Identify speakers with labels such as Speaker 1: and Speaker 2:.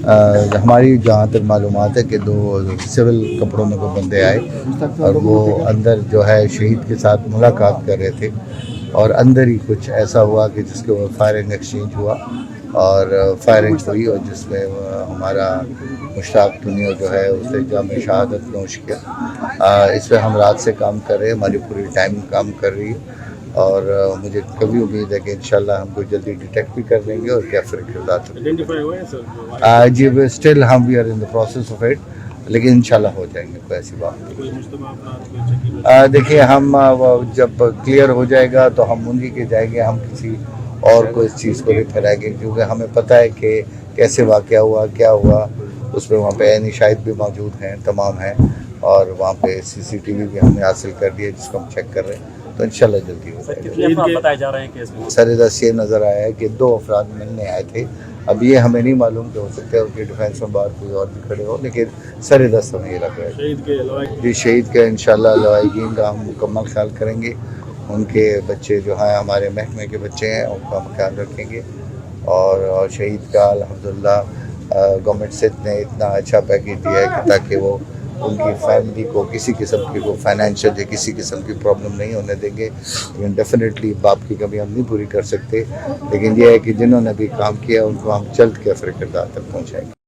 Speaker 1: ہماری جہاں تک معلومات ہے کہ 2 سول کپڑوں میں وہ بندے آئے اور وہ اندر جو ہے شہید کے ساتھ ملاقات کر رہے تھے اور اندر ہی کچھ ایسا ہوا کہ جس کے فائرنگ ایکسچینج ہوا اور فائرنگ ہوئی اور جس میں ہمارا مشتاق ٹنیو جو ہے اس نے جام شہادت نوش کیا۔ اس پہ ہم رات سے کام کر رہے ہیں، ہماری پوری ٹائم کام کر رہی ہے اور مجھے کبھی امید ہے کہ انشاءاللہ ہم کو جلدی ڈیٹیکٹ بھی کر لیں گے اور کیفر کردار جی اسٹل ہم we are in the process of it, لیکن انشاءاللہ ہو جائیں گے، کوئی ایسی بات نہیں۔ دیکھیے ہم جب کلیئر ہو جائے گا تو ہم انہی کے جائیں گے، ہم کسی اور کو اس چیز کو نہیں پھیلائیں گے کیونکہ ہمیں پتہ ہے کہ کیسے واقعہ ہوا، کیا ہوا۔ اس میں وہاں پہ عینی شاہد بھی موجود ہیں، تمام ہیں، اور وہاں پہ CCTV بھی ہم نے حاصل کر دی ہے جس کو ہم چیک کر رہے ہیں، تو انشاءاللہ جلدی ہو جائے گا۔
Speaker 2: بتائے جا رہے ہیں کیس میں
Speaker 1: سر دست یہ نظر آیا ہے کہ 2 افراد ملنے آئے تھے، اب یہ ہمیں نہیں معلوم کہ ہو سکتا ہے ان کے ڈیفینس میں باہر کوئی اور بھی کھڑے ہو، لیکن سر دست ہمیں یہ لگ رہا ہے جی شہید کے انشاءاللہ لوائقین کا ہم مکمل خیال کریں گے، ان کے بچے جو ہیں ہمارے محکمے کے بچے ہیں ان کا ہم خیال رکھیں گے، اور شہید کا الحمدللہ گورنمنٹ سے نے اتنا اچھا پیکیج دیا ہے کہ تاکہ وہ ان کی فیملی کو کسی قسم کی وہ فائنینشیل یا کسی قسم کی پرابلم نہیں ہونے دیں گے، لیکن ڈیفینیٹلی باپ کی کمی ہم نہیں پوری کر سکتے، لیکن یہ ہے کہ جنہوں نے بھی کام کیا ان کو ہم جلد کیفر کردار تک پہنچائیں گے۔